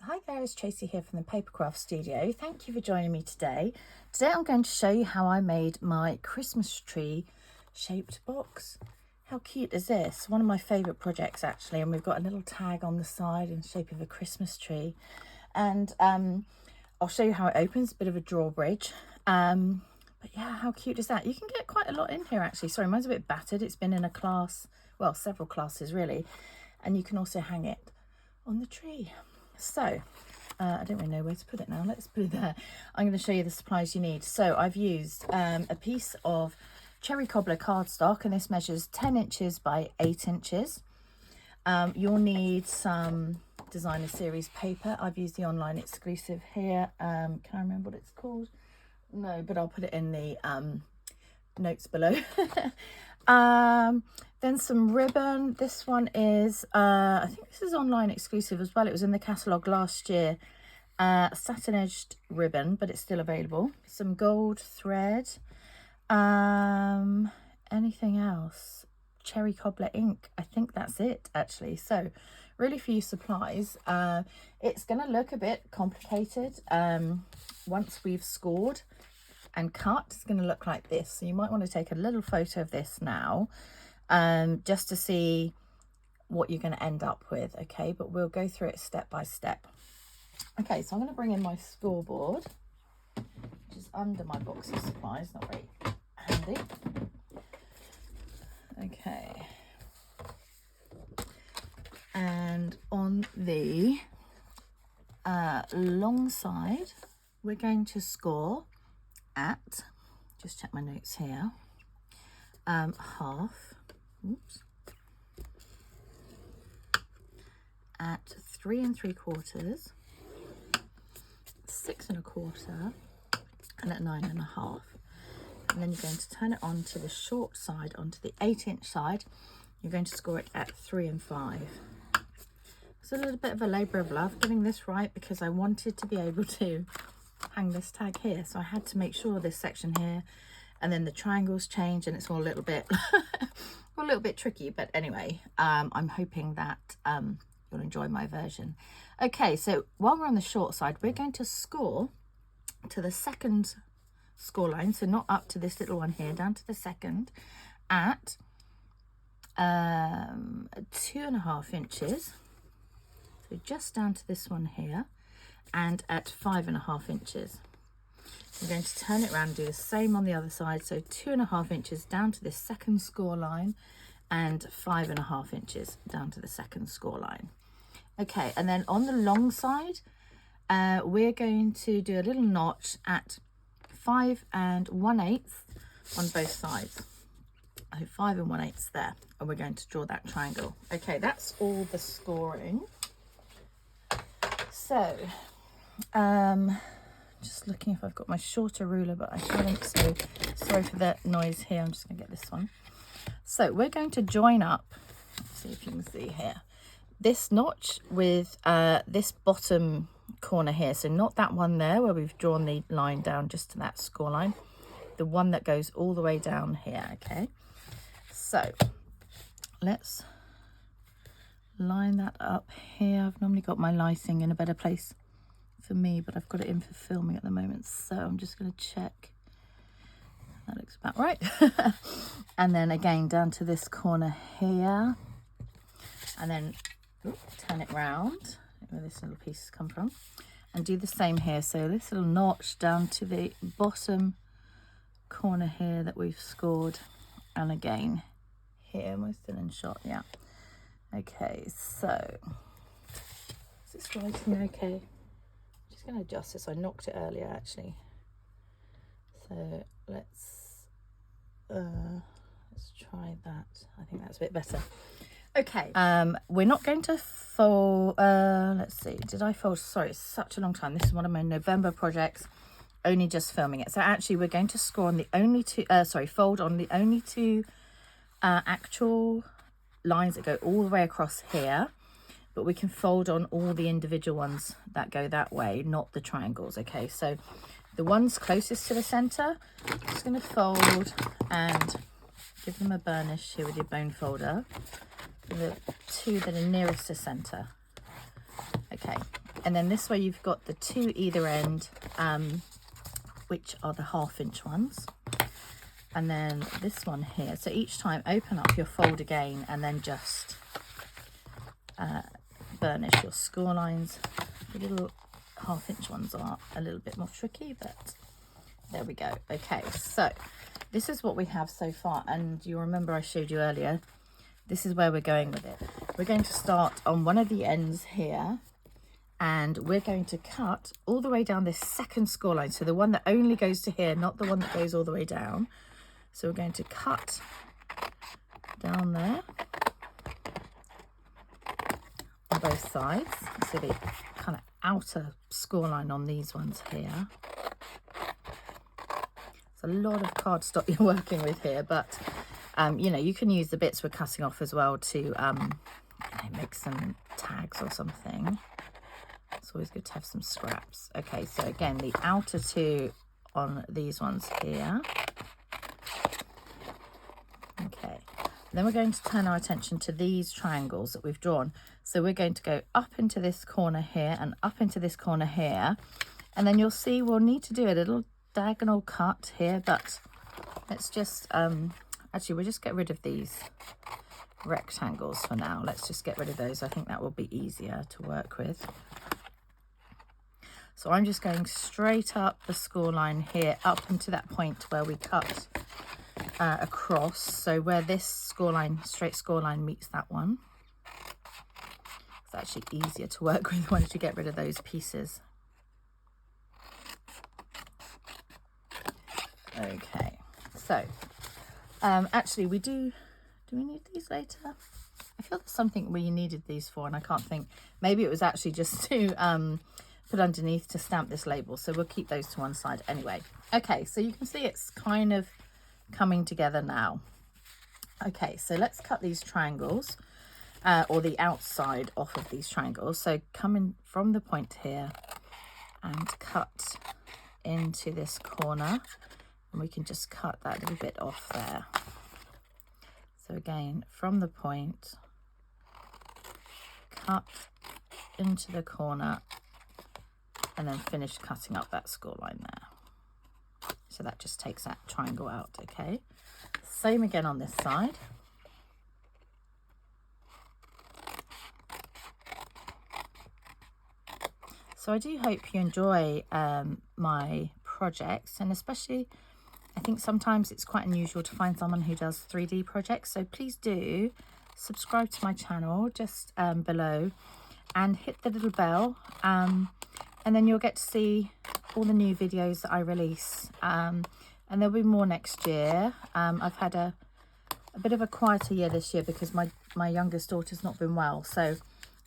Hi there, it's Tracy here from the Papercraft Studio. Thank you for joining me today. Today I'm going to show you how I made my Christmas tree shaped box. How cute is this? One of my favourite projects actually, and we've got a little tag on the side in the shape of a Christmas tree. And I'll show you how it opens, a bit of a drawbridge. But yeah, how cute is that? You can get quite a lot in here actually. Sorry, mine's a bit battered. It's been in a class, well, several classes really. And you can also hang it on the tree. So I don't really know where to put it now. Let's put it there. I'm going to show you the supplies you need. So I've used a piece of cherry cobbler cardstock, and this measures 10 inches by 8 inches. You'll need some designer series paper. I've used the online exclusive here. Can I remember what it's called? No, but I'll put it in the notes below. Then some ribbon. This one is I think this is online exclusive as well. It was in the catalogue last year. Satin edged ribbon, but it's still available. Some gold thread. Anything else? Cherry cobbler ink. I think that's it actually. So really few supplies. It's going to look a bit complicated once we've scored and cut. It's going to look like this, so you might want to take a little photo of this now just to see what you're going to end up with. Okay, but we'll go through it step by step. Okay, so I'm going to bring in my scoreboard, which is under my box of supplies, not very handy. Okay, and on the long side we're going to score at, just check my notes here, half, oops, at 3 3/4, 6 1/4, and at 9 1/2. And then you're going to turn it on to the short side, onto the 8-inch side. You're going to score it at 3 5. It's a little bit of a labour of love getting this right, because I wanted to be able to hang this tag here, so I had to make sure this section here and then the triangles change, and it's all a little bit tricky, but anyway, I'm hoping that you'll enjoy my version. Okay, so while we're on the short side, we're going to score to the second score line, so not up to this little one here, down to the second, at 2.5 inches, so just down to this one here, and at 5.5 inches. We're going to turn it around and do the same on the other side, so 2.5 inches down to this second score line and 5.5 inches down to the second score line. Okay, and then on the long side we're going to do a little notch at 5 1/8 on both sides. So 5 1/8 there, and we're going to draw that triangle. Okay, that's all the scoring. So just looking if I've got my shorter ruler, but I haven't, so sorry for the noise here. I'm just going to get this one. So we're going to join up, let's see if you can see here, this notch with this bottom corner here. So not that one there where we've drawn the line down just to that score line, the one that goes all the way down here. Okay, so let's line that up here. I've normally got my lighting in a better place for me, but I've got it in for filming at the moment, so I'm just going to check. That looks about right. And then again down to this corner here, and then turn it round where this little piece has come from, and do the same here. So this little notch down to the bottom corner here that we've scored, and again here. Am I still in shot? Yeah. Okay, so is this writing okay? I'm just going to adjust this. I knocked it earlier actually, so let's try that. I think that's a bit better. Okay, we're not going to fold. Let's see, did I fold? Sorry, it's such a long time. This is one of my November projects, only just filming it. So actually we're going to score on the only two, fold on the only two actual lines that go all the way across here, but we can fold on all the individual ones that go that way, not the triangles. Okay, so the ones closest to the center, I'm just going to fold and give them a burnish here with your bone folder. The two that are nearest to center. Okay, And then this way you've got the 2 either end, which are the 1/2 inch ones. And then this one here. So each time open up your fold again and then just burnish your score lines. The little 1/2 inch ones are a little bit more tricky, but there we go. Okay, so this is what we have so far, and you remember I showed you earlier, this is where we're going with it. We're going to start on one of the ends here, and we're going to cut all the way down this second score line, so the one that only goes to here, not the one that goes all the way down. So we're going to cut down there on both sides. So the kind of outer score line on these ones here. It's a lot of cardstock you're working with here, but you know, you can use the bits we're cutting off as well to you know, make some tags or something. It's always good to have some scraps. Okay, so again, the outer 2 on these ones here. Okay, then we're going to turn our attention to these triangles that we've drawn. So we're going to go up into this corner here and up into this corner here, and then you'll see we'll need to do a little diagonal cut here, but let's just actually we'll just get rid of these rectangles for now. Let's just get rid of those. I think that will be easier to work with. So I'm just going straight up the score line here, up into that point where we cut across, so where this score line, straight score line, meets that one. It's actually easier to work with once you get rid of those pieces. Okay, so actually we do we need these later? I feel there's something we needed these for, and I can't think. Maybe it was actually just to put underneath to stamp this label, so we'll keep those to one side anyway. Okay, so you can see it's kind of coming together now. Okay, so let's cut these triangles, or the outside off of these triangles. So come in from the point here and cut into this corner, and we can just cut that little bit off there. So again, from the point, cut into the corner, and then finish cutting up that score line there. So that just takes that triangle out. Okay, same again on this side. So I do hope you enjoy my projects, and especially I think sometimes it's quite unusual to find someone who does 3D projects. So please do subscribe to my channel just below, and hit the little bell, and then you'll get to see all the new videos that I release, and there'll be more next year. I've had a bit of a quieter year this year because my youngest daughter's not been well, so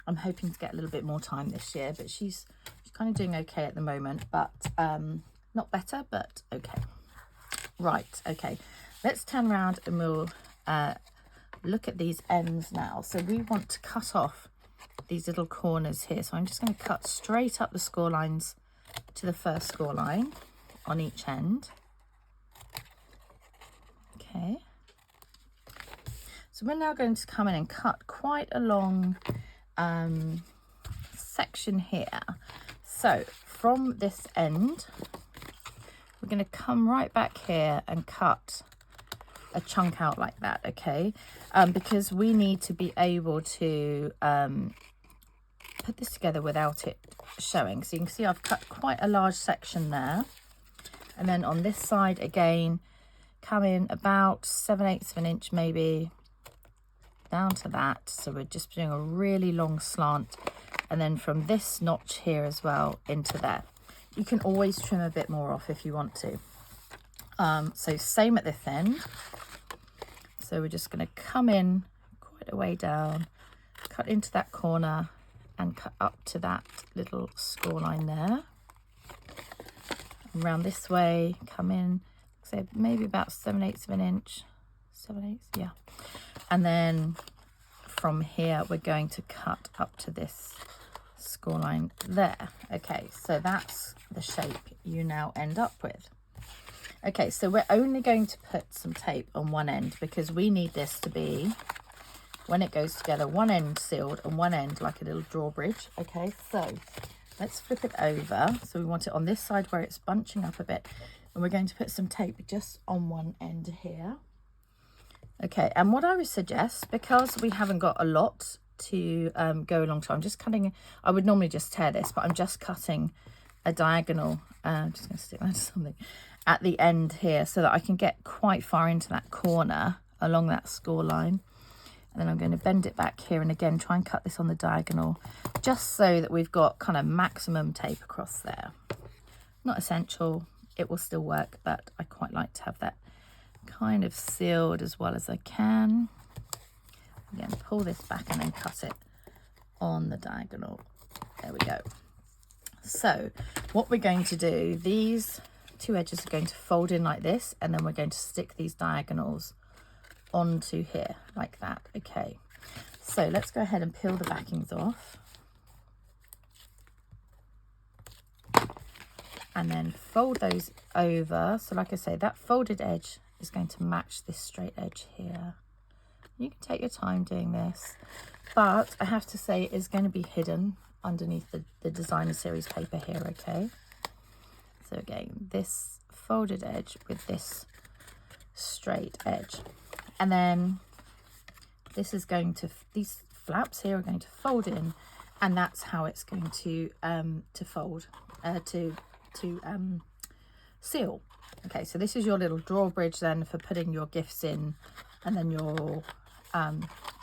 I'm hoping to get a little bit more time this year, but she's kind of doing okay at the moment, but not better, but okay. Right, okay, let's turn around and we'll look at these ends now. So we want to cut off these little corners here, so I'm just going to cut straight up the score lines to the first score line on each end. Okay, so we're now going to come in and cut quite a long section here. So from this end, we're going to come right back here and cut a chunk out like that, okay? Because we need to be able to put this together without it showing. So you can see I've cut quite a large section there. And then on this side again, come in about 7/8 of an inch maybe, down to that. So we're just doing a really long slant. And then from this notch here as well into there. You can always trim a bit more off if you want to. So same at this end. So we're just going to come in quite a way down, cut into that corner, and cut up to that little score line there. And around this way, come in, say maybe about 7/8 of an inch. 7/8, yeah. And then from here, we're going to cut up to this score line there. Okay, so that's the shape you now end up with. Okay, so we're only going to put some tape on one end because we need this to be, when it goes together, one end sealed and one end like a little drawbridge. Okay, so let's flip it over. So we want it on this side where it's bunching up a bit, and we're going to put some tape just on one end here. Okay, and what I would suggest, because we haven't got a lot to go along to, I'm just cutting, I would normally just tear this, but I'm just cutting a diagonal. I'm just going to stick that to something at the end here so that I can get quite far into that corner along that score line. And then I'm going to bend it back here, and again try and cut this on the diagonal just so that we've got kind of maximum tape across there. Not essential, it will still work, but I quite like to have that kind of sealed as well as I can. Again, pull this back and then cut it on the diagonal. There we go. So what we're going to do, these two edges are going to fold in like this, and then we're going to stick these diagonals onto here like that. Okay, so let's go ahead and peel the backings off, and then fold those over. So like I say, that folded edge is going to match this straight edge here. You can take your time doing this, but I have to say it is going to be hidden underneath the designer series paper here. Okay, so again, this folded edge with this straight edge, and then this is going to, these flaps here are going to fold in, and that's how it's going to fold to seal. Okay, so this is your little drawbridge then for putting your gifts in, and then you'll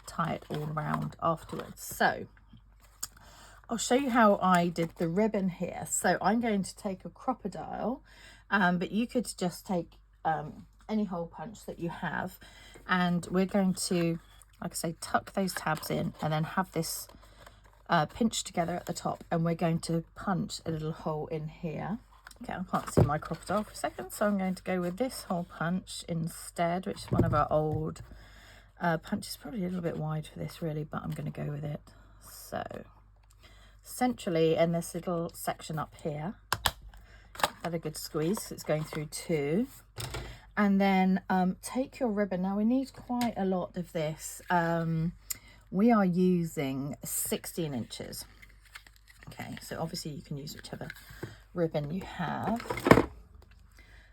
tie it all around afterwards. So I'll show you how I did the ribbon here. So I'm going to take a crocodile, but you could just take any hole punch that you have, and we're going to, like I say, tuck those tabs in and then have this pinched together at the top, and we're going to punch a little hole in here. Okay, I can't see my crocodile for a second, so I'm going to go with this hole punch instead, which is one of our old punches. Probably a little bit wide for this really, but I'm going to go with it. So centrally in this little section up here, have a good squeeze, it's going through two. And then take your ribbon. Now we need quite a lot of this. We are using 16 inches. Okay, so obviously you can use whichever ribbon you have.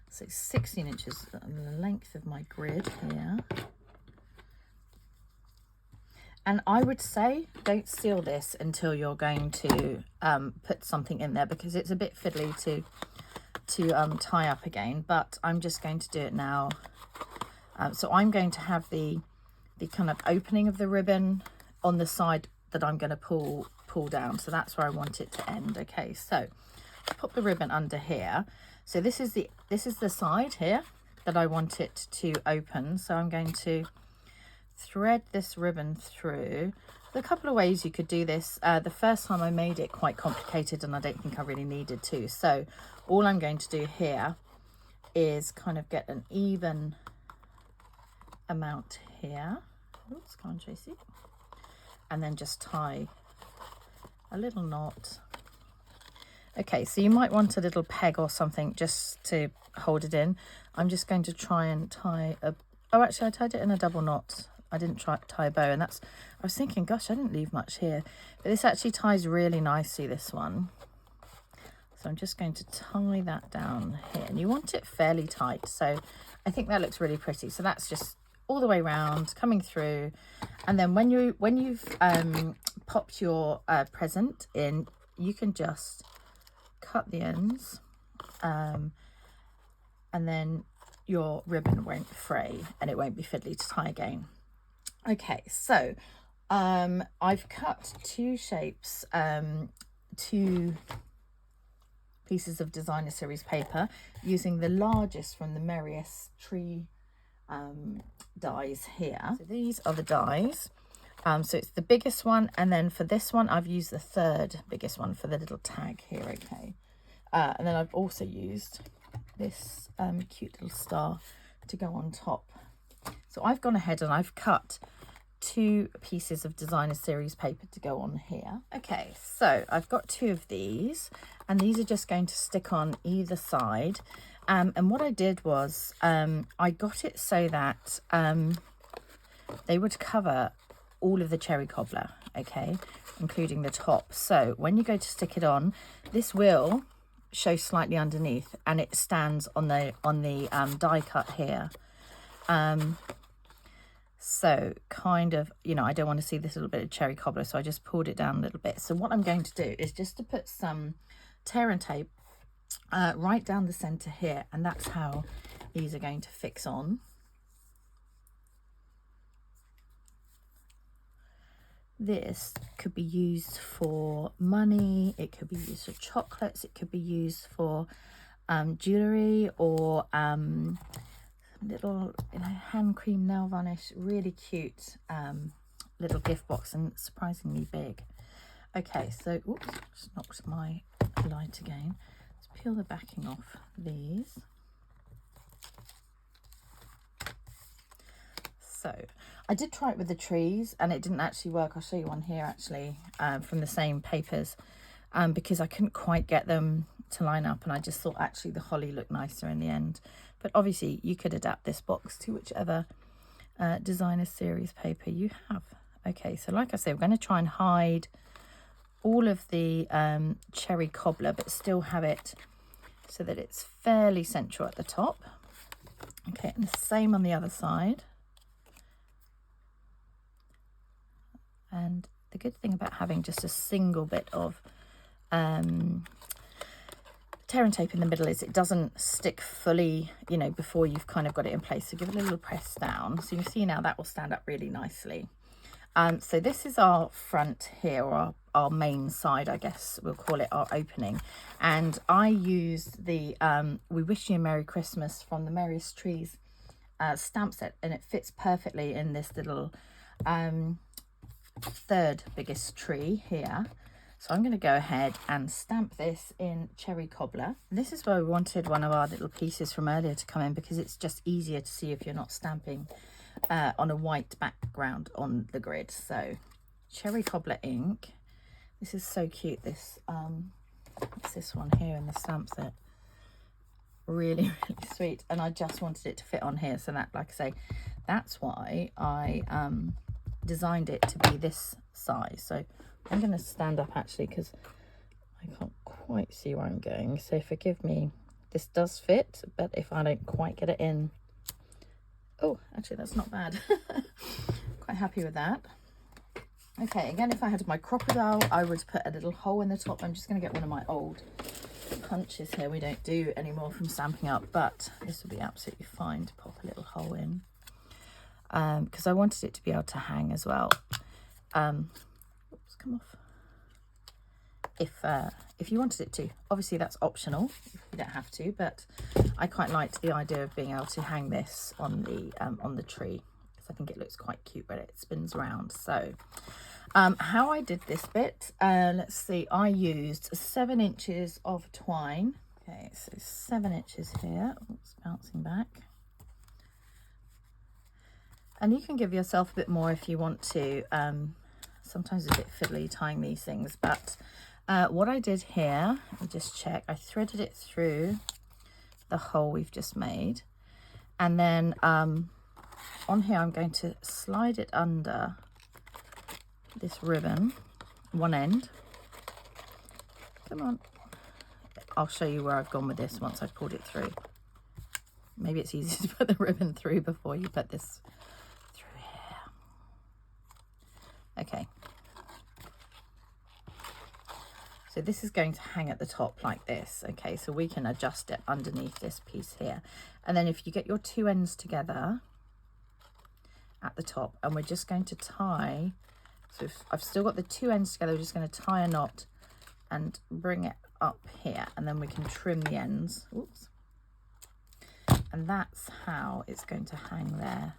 So 16 inches on the length of my grid here. And I would say don't seal this until you're going to put something in there, because it's a bit fiddly to tie up again, but I'm just going to do it now. So I'm going to have the kind of opening of the ribbon on the side that I'm going to pull down, so that's where I want it to end. Okay, so pop the ribbon under here. So this is the side here that I want it to open, so I'm going to thread this ribbon through. There's a couple of ways you could do this. The first time I made it quite complicated, and I don't think I really needed to, so all I'm going to do here is kind of get an even amount here. Oops, come on, Tracy. And then just tie a little knot. Okay, so you might want a little peg or something just to hold it in. I'm just going to try and tie a, oh, actually I tied it in a double knot. I didn't tie a bow, and that's, I was thinking, gosh, I didn't leave much here. But this actually ties really nicely, this one. So I'm just going to tie that down here, and you want it fairly tight. So I think that looks really pretty. So that's just all the way around, coming through. And then when you've popped your present in, you can just cut the ends, and then your ribbon won't fray and it won't be fiddly to tie again. Okay, so I've cut two shapes, two pieces of designer series paper using the largest from the Merriest tree dies here. So these are the dies. So it's the biggest one, and then for this one I've used the third biggest one for the little tag here. Okay, and then I've also used this cute little star to go on top. So I've gone ahead and I've cut two pieces of designer series paper to go on here. Okay, so I've got two of these, and these are just going to stick on either side. And what I did was I got it so that they would cover all of the cherry cobbler. Okay, including the top. So when you go to stick it on, this will show slightly underneath, and it stands on the die cut here. So kind of, you know, I don't want to see this little bit of cherry cobbler, so I just pulled it down a little bit. So what I'm going to do is just to put some tear and tape right down the center here, and that's how these are going to fix on. This could be used for money, it could be used for chocolates, it could be used for jewelry, or little, you know, hand cream nail varnish. Really cute little gift box, and surprisingly big. Okay, so oops, just knocked my light again. Let's peel the backing off these. So I did try it with the trees and it didn't actually work. I'll show you one here actually, from the same papers, because I couldn't quite get them to line up, and I just thought actually the holly looked nicer in the end. But obviously you could adapt this box to whichever designer series paper you have. Okay, so like I said, we're going to try and hide all of the cherry cobbler, but still have it so that it's fairly central at the top. Okay, and the same on the other side. And the good thing about having just a single bit of tear and tape in the middle is it doesn't stick fully, you know, before you've kind of got it in place. So give it a little press down. So you see now that will stand up really nicely. So this is our front here, or our main side, I guess we'll call it, our opening. And I used the We Wish You a Merry Christmas from the Merriest Trees stamp set, and it fits perfectly in this little third biggest tree here. So I'm going to go ahead and stamp this in cherry cobbler. This is where we wanted one of our little pieces from earlier to come in, because it's just easier to see if you're not stamping on a white background on the grid. So cherry cobbler ink. This is so cute. This it's this one here in the stamp set. Really, really sweet. And I just wanted it to fit on here, so that, like I say, that's why I designed it to be this size. So I'm going to stand up actually, because I can't quite see where I'm going, so forgive me. This does fit, but if I don't quite get it in, oh, actually that's not bad. Quite happy with that. Okay, again, if I had my crocodile, I would put a little hole in the top. I'm just going to get one of my old punches here we don't do anymore from Stampin' Up, but this would be absolutely fine to pop a little hole in, because I wanted it to be able to hang as well. Oops, come off. If you wanted it to, obviously that's optional, you don't have to, but I quite liked the idea of being able to hang this on the tree, because I think it looks quite cute when it spins around. So how I did this bit, let's see, I used 7 inches of twine. Okay, so 7 inches here. Oops, bouncing back. And you can give yourself a bit more if you want to. Sometimes it's a bit fiddly tying these things, but what I did here, let me just check, I threaded it through the hole we've just made, and then on here I'm going to slide it under this ribbon, one end. Come on, I'll show you where I've gone with this once I've pulled it through. Maybe it's easier to put the ribbon through before you put this through here. Okay, so this is going to hang at the top like this. Okay, so we can adjust it underneath this piece here, and then if you get your 2 ends together at the top, and we're just going to tie, so if I've still got the 2 ends together, we're just going to tie a knot and bring it up here, and then we can trim the ends. Oops. And that's how it's going to hang there.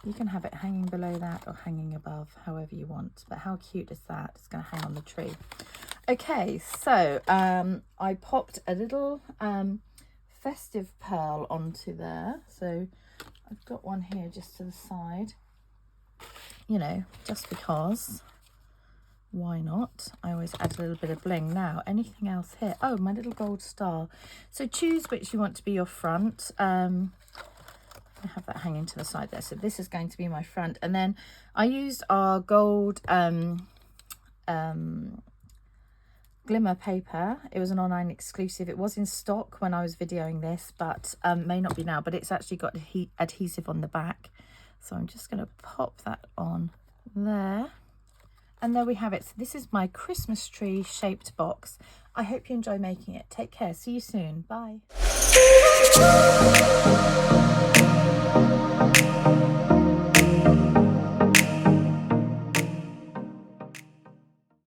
You can have it hanging below that or hanging above, however you want, but how cute is that? It's going to hang on the tree. Okay, so I popped a little festive pearl onto there. So I've got one here just to the side, you know, just because, why not? I always add a little bit of bling. Now, anything else here? Oh, my little gold star. So choose which you want to be your front. I have that hanging to the side there. So this is going to be my front. And then I used our gold glimmer paper. It was an online exclusive. It was in stock when I was videoing this, but may not be now, but it's actually got adhesive on the back. So I'm just going to pop that on there. And there we have it. So this is my Christmas tree shaped box. I hope you enjoy making it. Take care. See you soon. Bye.